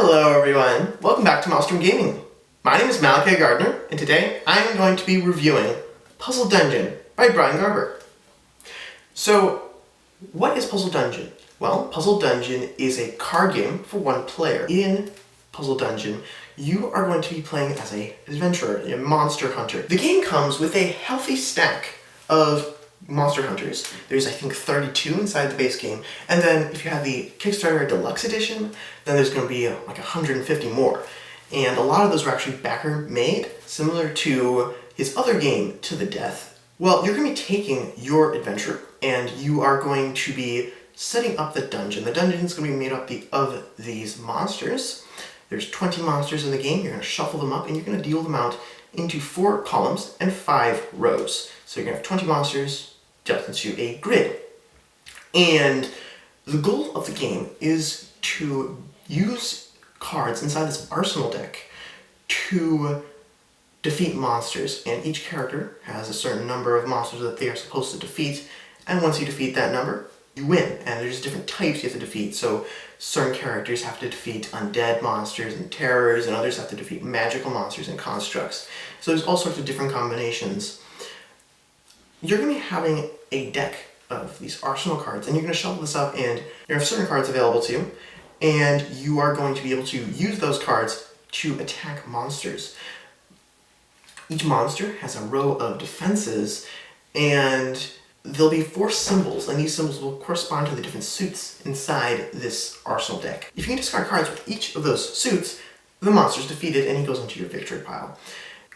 Hello everyone, welcome back to MalStorm Gaming. My name is Brian Garber, and today I am going to be reviewing Puzzle Dungeon by Brian Garber. So, what is Puzzle Dungeon? Well, Puzzle Dungeon is a card game for one player. In Puzzle Dungeon, you are going to be playing as an adventurer, a monster hunter. The game comes with a healthy stack of monster hunters. There's, I think, 32 inside the base game, and then if you have the Kickstarter Deluxe Edition, then there's going to be like 150 more. And a lot of those were actually backer made, similar to his other game, To the Death. Well, you're going to be taking your adventure, and you are going to be setting up the dungeon. The dungeon is going to be made up of these monsters. There's 20 monsters in the game. You're going to shuffle them up, and you're going to deal them out into 4 columns and 5 rows. So you're going to have 20 monsters dealt into a grid. And the goal of the game is to use cards inside this arsenal deck to defeat monsters. And each character has a certain number of monsters that they are supposed to defeat. And once you defeat that number, you win. And there's different types you have to defeat. So certain characters have to defeat undead monsters and terrors, and others have to defeat magical monsters and constructs. So there's all sorts of different combinations. You're going to be having a deck of these arsenal cards, and you're going to shuffle this up, and you have certain cards available to you, and you are going to be able to use those cards to attack monsters. Each monster has a row of defenses, and there'll be 4 symbols, and these symbols will correspond to the different suits inside this arsenal deck. If you can discard cards with each of those suits, the monster's defeated, and he goes into your victory pile.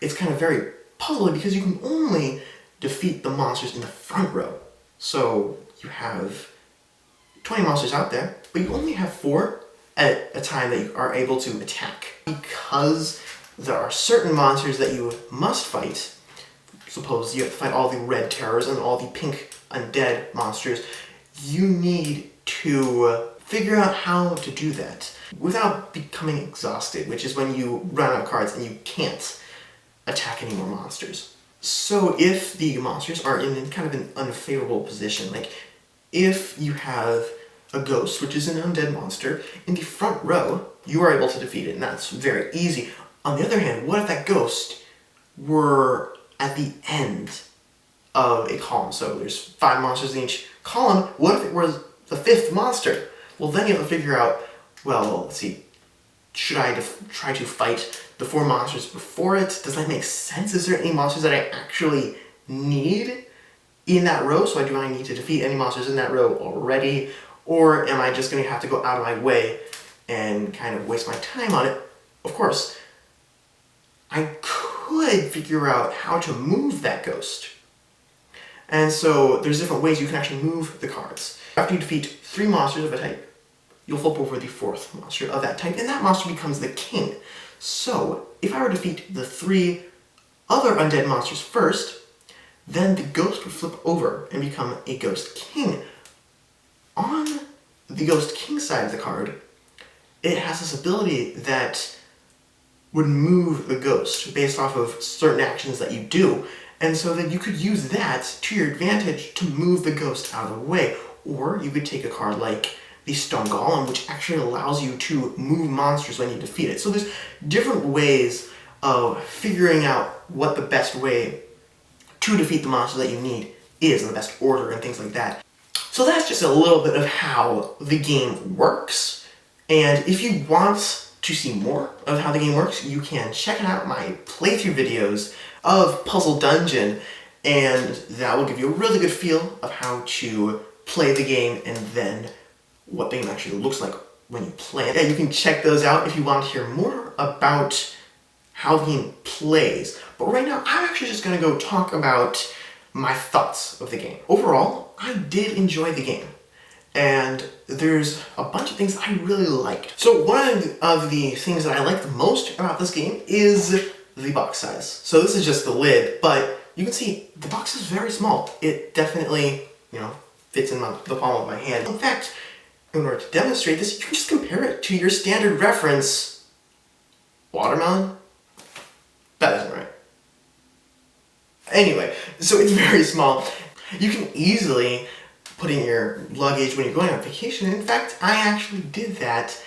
It's kind of very puzzling because you can only defeat the monsters in the front row. So you have 20 monsters out there, but you only have 4 at a time that you are able to attack. Because there are certain monsters that you must fight, suppose you have to fight all the red terrors and all the pink undead monsters, you need to figure out how to do that without becoming exhausted, which is when you run out of cards and you can't attack any more monsters. So if the monsters are in kind of an unfavorable position, like if you have a ghost, which is an undead monster, in the front row, you are able to defeat it, and that's very easy. On the other hand, what if that ghost were at the end of a column? So there's 5 monsters in each column. What if it was the 5th monster? Well, then you have to figure out, well, let's see, should I try to fight the 4 monsters before it? Does that make sense? Is there any monsters that I actually need in that row? So do I need to defeat any monsters in that row already? Or am I just going to have to go out of my way and kind of waste my time on it? Of course, I could figure out how to move that ghost. And so there's different ways you can actually move the cards. After you defeat 3 monsters of a type, you'll flip over the 4th monster of that type, and that monster becomes the king. So, if I were to defeat the 3 other undead monsters first, then the ghost would flip over and become a ghost king. On the ghost king side of the card, it has this ability that would move the ghost based off of certain actions that you do, and so then you could use that to your advantage to move the ghost out of the way. Or you could take a card like the Stone Golem, which actually allows you to move monsters when you defeat it. So there's different ways of figuring out what the best way to defeat the monster that you need is, and the best order and things like that. So that's just a little bit of how the game works. And if you want to see more of how the game works, you can check out my playthrough videos of Puzzle Dungeon, and that will give you a really good feel of how to play the game and then what the game actually looks like when you play it. And you can check those out if you want to hear more about how the game plays. But right now, I'm actually just going to go talk about my thoughts of the game. Overall, I did enjoy the game, and there's a bunch of things I really liked. So one of the things that I like the most about this game is the box size. So this is just the lid, but you can see the box is very small. It definitely, fits in the palm of my hand. In fact, in order to demonstrate this, you can just compare it to your standard reference, watermelon. That isn't right. Anyway, so it's very small. You can easily put in your luggage when you're going on vacation. In fact, I actually did that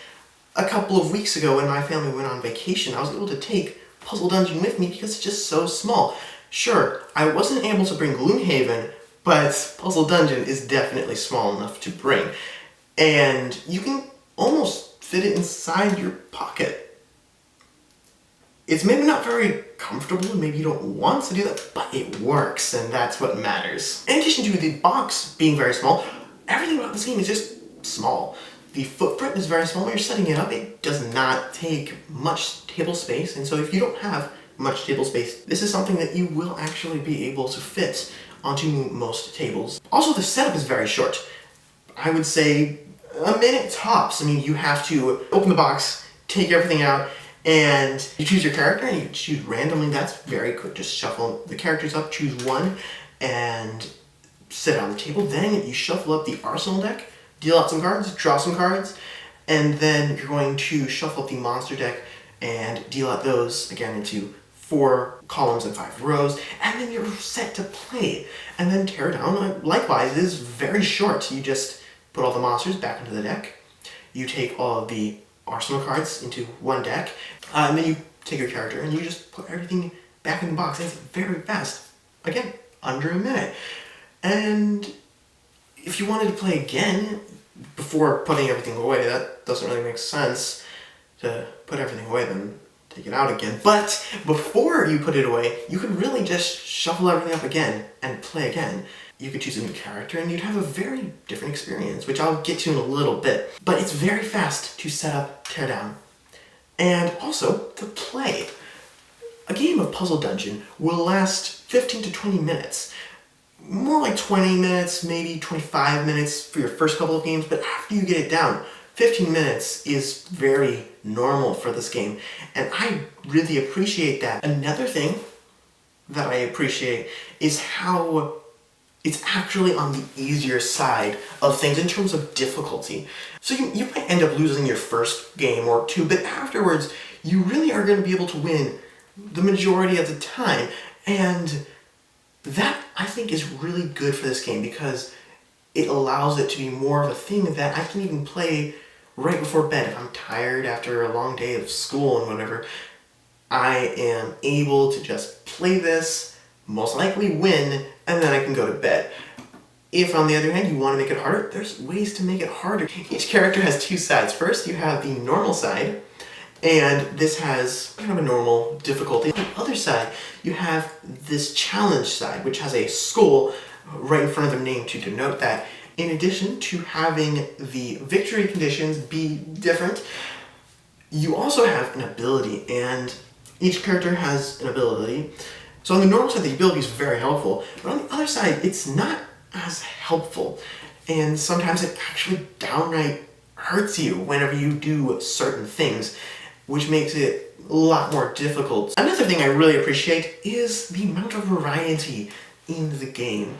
a couple of weeks ago when my family went on vacation, I was able to take Puzzle Dungeon with me because it's just so small. Sure, I wasn't able to bring Gloomhaven, but Puzzle Dungeon is definitely small enough to bring. And you can almost fit it inside your pocket. It's maybe not very comfortable, and maybe you don't want to do that, but it works, and that's what matters. In addition to the box being very small, everything about this game is just small. The footprint is very small. When you're setting it up, it does not take much table space, and so if you don't have much table space, this is something that you will actually be able to fit onto most tables. Also, the setup is very short. I would say a minute tops. I mean, you have to open the box, take everything out, and you choose your character, and you choose randomly. That's very quick. Just shuffle the characters up, choose one, and set it on the table. Then you shuffle up the arsenal deck, deal out some cards, draw some cards, and then you're going to shuffle up the monster deck and deal out those, again, into 4 columns and 5 rows, and then you're set to play. And then tear down, likewise, it is very short. You just put all the monsters back into the deck, you take all of the arsenal cards into one deck, and then you take your character and you just put everything back in the box. And it's very fast. Again, under a minute. And if you wanted to play again before putting everything away, that doesn't really make sense to put everything away, then take it out again. But before you put it away, you could really just shuffle everything up again and play again. You could choose a new character and you'd have a very different experience, which I'll get to in a little bit. But it's very fast to set up, tear down, and also to play. A game of Puzzle Dungeon will last 15 to 20 minutes. More like 20 minutes, maybe 25 minutes for your first couple of games, but after you get it down, 15 minutes is very normal for this game, and I really appreciate that. Another thing that I appreciate is how it's actually on the easier side of things in terms of difficulty. So you might end up losing your first game or two, but afterwards you really are going to be able to win the majority of the time. And that, I think, is really good for this game because it allows it to be more of a thing that I can even play right before bed. If I'm tired after a long day of school and whatever, I am able to just play this, most likely win, and then I can go to bed. If, on the other hand, you want to make it harder, there's ways to make it harder. Each character has 2 sides. First, you have the normal side, and this has kind of a normal difficulty. On the other side, you have this challenge side, which has a skull right in front of their name to denote that. In addition to having the victory conditions be different, you also have an ability, and each character has an ability. So on the normal side, the ability is very helpful, but on the other side, it's not as helpful. And sometimes it actually downright hurts you whenever you do certain things, which makes it a lot more difficult. Another thing I really appreciate is the amount of variety in the game.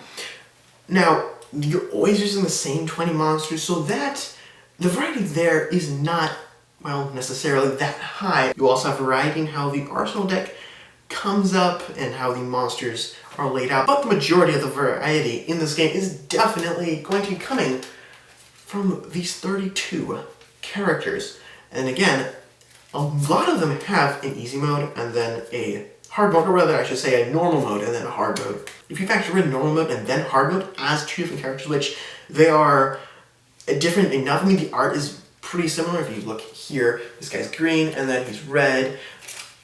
Now, you're always using the same 20 monsters, so that the variety there is not, well, necessarily that high. You also have variety in how the arsenal deck comes up and how the monsters are laid out, but the majority of the variety in this game is definitely going to be coming from these 32 characters. And again, a lot of them have an easy mode and then a hard mode, or rather I should say a normal mode and then a hard mode. If you factor in normal mode and then hard mode as 2 different characters, which they are different enough. I mean, the art is pretty similar. If you look here, this guy's green and then he's red,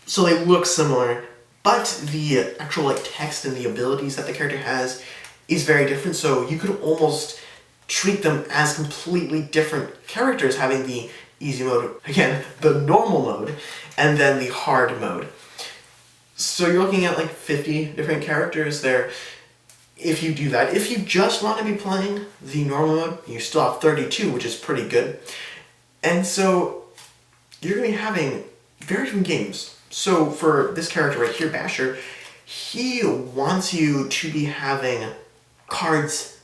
so they look similar. But the actual text and the abilities that the character has is very different, so you could almost treat them as completely different characters, having the easy mode, again, the normal mode, and then the hard mode. So you're looking at like 50 different characters there if you do that. If you just want to be playing the normal mode, you still have 32, which is pretty good. And so you're going to be having very different games. So for this character right here, Basher, he wants you to be having cards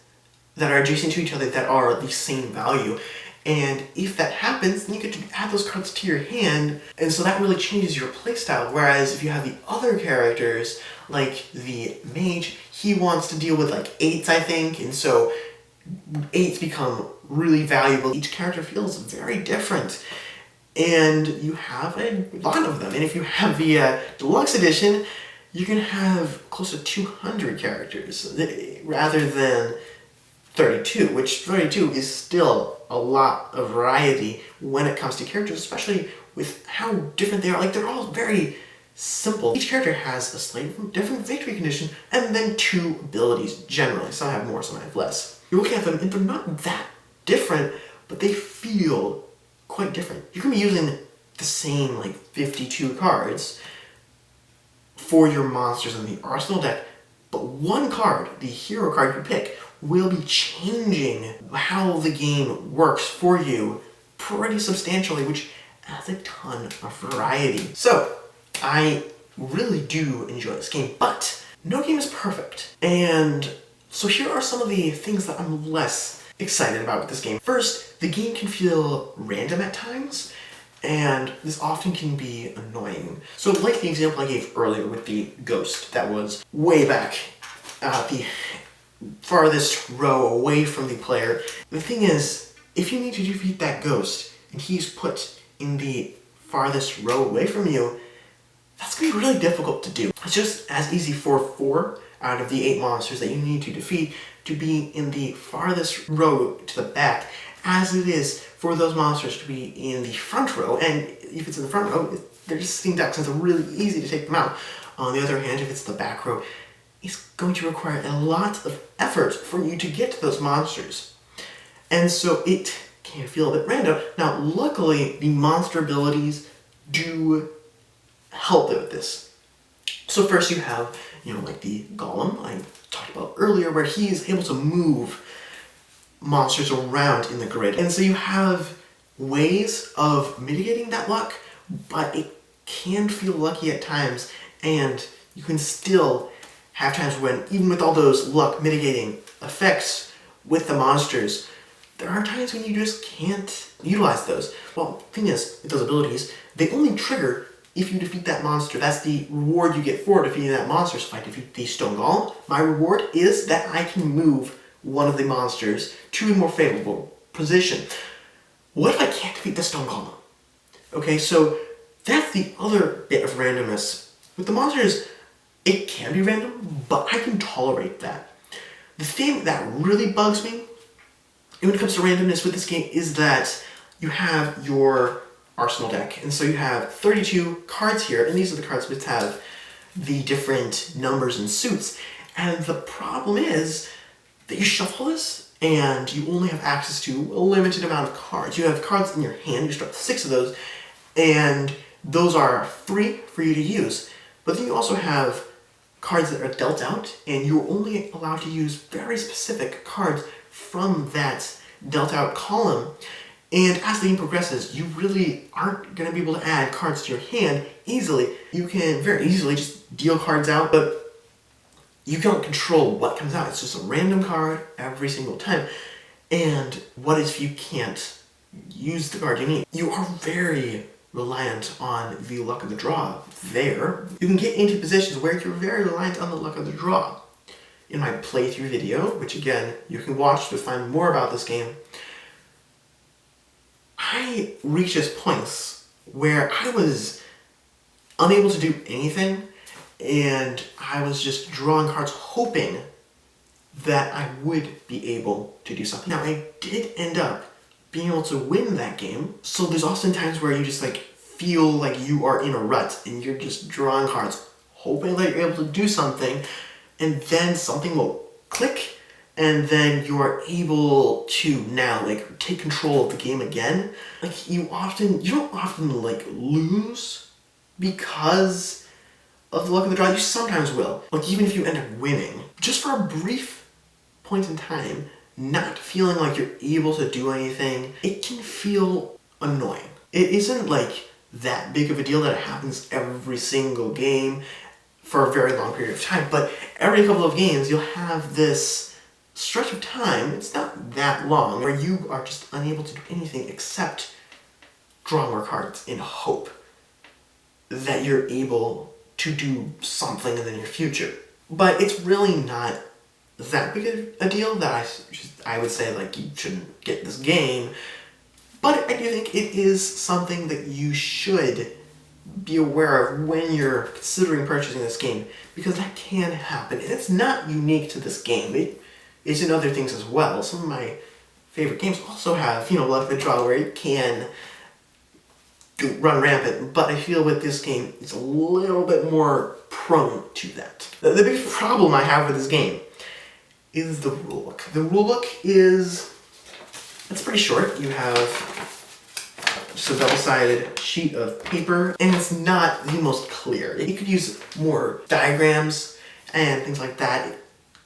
that are adjacent to each other that are the same value. And if that happens, then you get to add those cards to your hand, and so that really changes your playstyle. Whereas if you have the other characters, like the mage, he wants to deal with like 8s, I think, and so 8s become really valuable. Each character feels very different. And you have a lot of them. And if you have the deluxe edition, you can have close to 200 characters rather than 32, which 32 is still a lot of variety when it comes to characters, especially with how different they are. Like, they're all very simple. Each character has a slightly different victory condition and then 2 abilities generally. Some have more, some have less. You're looking at them and they're not that different, but they feel quite different. You can be using the same 52 cards for your monsters in the arsenal deck, but one card, the hero card you pick, will be changing how the game works for you pretty substantially, which adds a ton of variety. So, I really do enjoy this game, but no game is perfect. And so here are some of the things that I'm less excited about with this game. First, the game can feel random at times, and this often can be annoying. So like the example I gave earlier with the ghost that was way back at the farthest row away from the player. The thing is, if you need to defeat that ghost and he's put in the farthest row away from you, that's going to be really difficult to do. It's just as easy for 4 out of the 8 monsters that you need to defeat to be in the farthest row to the back as it is for those monsters to be in the front row. And if it's in the front row, they're just sitting ducks, and it's really easy to take them out. On the other hand, if it's the back row, it's going to require a lot of effort for you to get to those monsters. And so it can feel a bit random. Now, luckily, the monster abilities do help with this. So first you have, like the golem I talked about earlier, where he is able to move monsters around in the grid. And so you have ways of mitigating that luck, but it can feel lucky at times, and you can still have times when, even with all those luck mitigating effects with the monsters, there are times when you just can't utilize those. Well, the thing is, with those abilities, they only trigger if you defeat that monster. That's the reward you get for defeating that monster. So if I defeat the stone golem, my reward is that I can move one of the monsters to a more favorable position. What if I can't defeat the stone golem? Okay, so that's the other bit of randomness. With the monsters, it can be random, but I can tolerate that. The thing that really bugs me when it comes to randomness with this game is that you have your arsenal deck, and so you have 32 cards here, and these are the cards which have the different numbers and suits. And the problem is that you shuffle this, and you only have access to a limited amount of cards. You have cards in your hand, you start with 6 of those, and those are free for you to use. But then you also have cards that are dealt out, and you're only allowed to use very specific cards from that dealt out column. And as the game progresses, you really aren't going to be able to add cards to your hand easily. You can very easily just deal cards out, but you don't control what comes out. It's just a random card every single time. And what if you can't use the card you need? You are very reliant on the luck of the draw there. You can get into positions where you're very reliant on the luck of the draw. In my playthrough video, which again, you can watch to find more about this game, I reached this points where I was unable to do anything, and I was just drawing cards hoping that I would be able to do something. Now, I did end up being able to win that game, so there's often times where you just feel like you are in a rut and you're just drawing cards hoping that you're able to do something, and then something will click, and then you are able to now take control of the game again. You don't often lose because of the luck of the draw. You sometimes will. Even if you end up winning, just for a brief point in time, not feeling like you're able to do anything, it can feel annoying. It isn't that big of a deal that it happens every single game for a very long period of time, but every couple of games you'll have this stretch of time, it's not that long, where you are just unable to do anything except draw more cards in hope that you're able to do something in the near future. But it's really not that big a deal that I would say you shouldn't get this game. But I do think it is something that you should be aware of when you're considering purchasing this game, because that can happen. And it's not unique to this game. It is in other things as well. Some of my favorite games also have, luck of the draw where it can run rampant, but I feel with this game, it's a little bit more prone to that. The biggest problem I have with this game is the rulebook. The rulebook it's pretty short. You have just a double-sided sheet of paper, and it's not the most clear. You could use more diagrams and things like that. It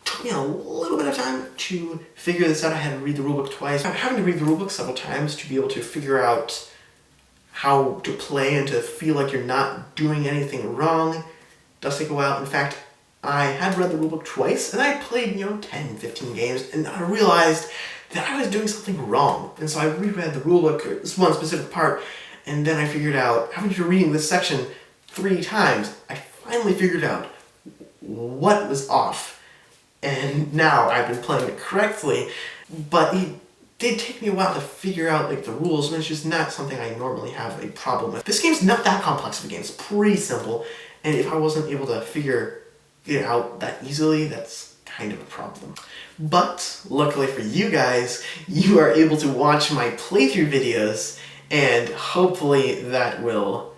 took me a little bit of time to figure this out. I had to read the rulebook twice. I'm having to read the rulebook several times to be able to figure out how to play and to feel like you're not doing anything wrong. It does take a while. In fact, I had read the rulebook twice, and I played, 10, 15 games, and I realized that I was doing something wrong. And so I reread the rulebook, this one specific part, and then I figured out, after reading this section 3 times, I finally figured out what was off. And now I've been playing it correctly, but it did take me a while to figure out the rules, and it's just not something I normally have a problem with. This game's not that complex of a game, it's pretty simple, and if I wasn't able to figure it out that easily, that's kind of a problem. But luckily for you guys, you are able to watch my playthrough videos, and hopefully that will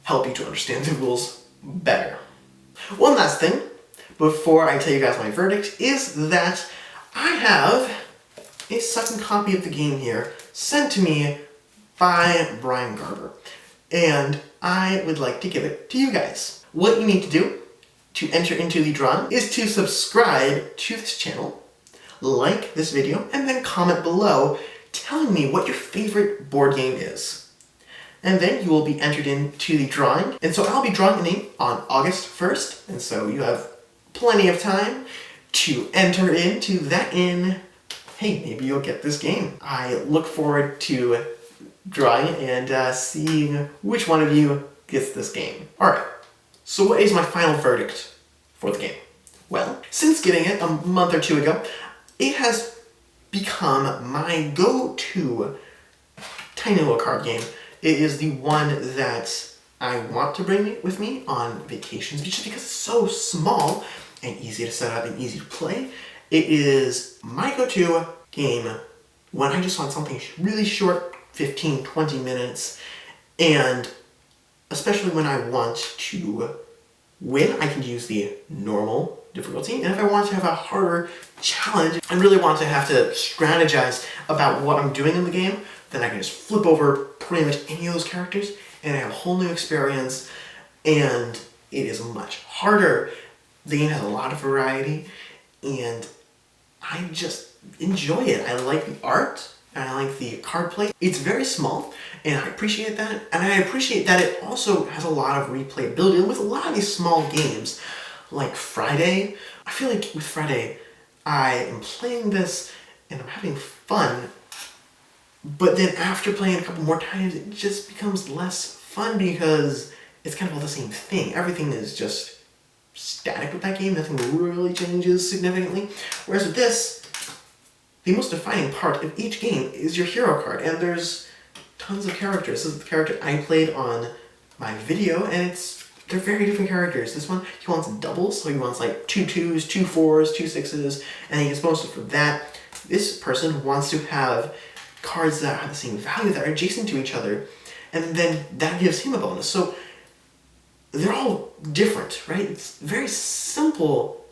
help you to understand the rules better. One last thing before I tell you guys my verdict is that I have a second copy of the game here sent to me by Brian Garber, and I would like to give it to you guys. What you need to do to enter into the drawing is to subscribe to this channel, like this video, and then comment below telling me what your favorite board game is. And then you will be entered into the drawing. And so I'll be drawing a name on August 1st, and so you have plenty of time to enter into that in. Hey, maybe you'll get this game. I look forward to drawing and seeing which one of you gets this game. Alright, so what is my final verdict for the game? Well, since getting it a month or two ago, it has become my go-to tiny little card game. It is the one that I want to bring with me on vacations, just because it's so small and easy to set up and easy to play. It is my go-to game when I just want something really short, 15, 20 minutes, and especially when I want to win, I can use the normal difficulty, and if I want to have a harder challenge, I really want to have to strategize about what I'm doing in the game, then I can just flip over pretty much any of those characters, and I have a whole new experience, and it is much harder. The game has a lot of variety, and I just enjoy it. I like the art, and I like the card play. It's very small, and I appreciate that. And I appreciate that it also has a lot of replayability. And with a lot of these small games, like Friday, I feel like with Friday, I am playing this, and I'm having fun, but then after playing a couple more times, it just becomes less fun because it's kind of all the same thing. Everything is just static with that game. Nothing really changes significantly. Whereas with this, the most defining part of each game is your hero card, and there's tons of characters. This is the character I played on my video, and they're very different characters. This one, he wants doubles, so he wants like 2 2s, 2 4s, 2 6s, and he gets bonuses for that. This person wants to have cards that have the same value, that are adjacent to each other, and then that gives him a bonus. So they're all different, right? It's very simple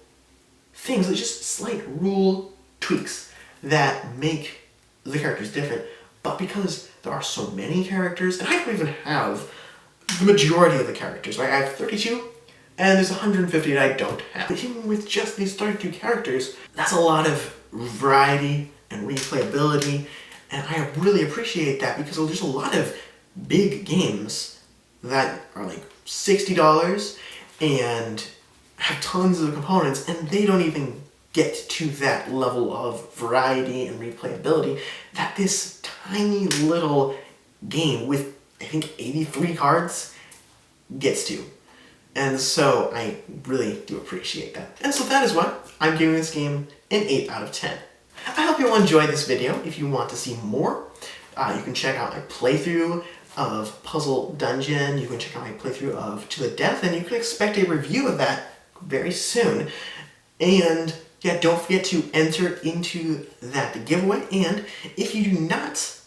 things, it's just slight rule tweaks that make the characters different. But because there are so many characters, and I don't even have the majority of the characters, right? I have 32, and there's 150 that I don't have. But even with just these 32 characters, that's a lot of variety and replayability, and I really appreciate that because there's a lot of big games that are like $60 and have tons of components, and they don't even get to that level of variety and replayability that this tiny little game with, I think, 83 cards gets to. And so I really do appreciate that. And so that is why I'm giving this game an 8 out of 10. I hope you'll enjoy this video. If you want to see more, You can check out my playthrough of Puzzle Dungeon. You can check out my playthrough of To the Death, and you can expect a review of that very soon. And yeah, don't forget to enter into that giveaway. And if you do not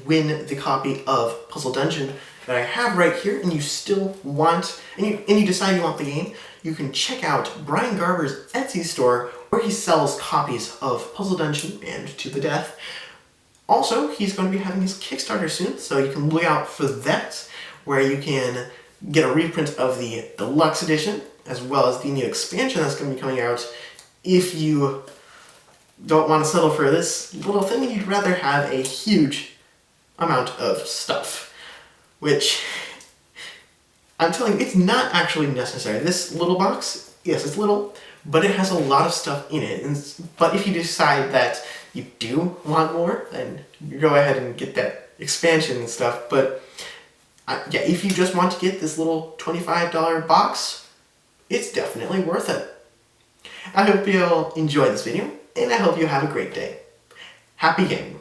win the copy of Puzzle Dungeon that I have right here, and you still want, and you decide you want the game, you can check out Brian Garber's Etsy store, where he sells copies of Puzzle Dungeon and To the Death. Also, he's going to be having his Kickstarter soon, so you can look out for that, where you can get a reprint of the deluxe edition, as well as the new expansion that's going to be coming out. If you don't want to settle for this little thing and you'd rather have a huge amount of stuff, which I'm telling you, it's not actually necessary. This little box, yes, it's little, but it has a lot of stuff in it. But if you decide that you do want more, then you go ahead and get that expansion and stuff. But yeah, if you just want to get this little $25 box, it's definitely worth it. I hope you'll enjoy this video, and I hope you have a great day. Happy gaming!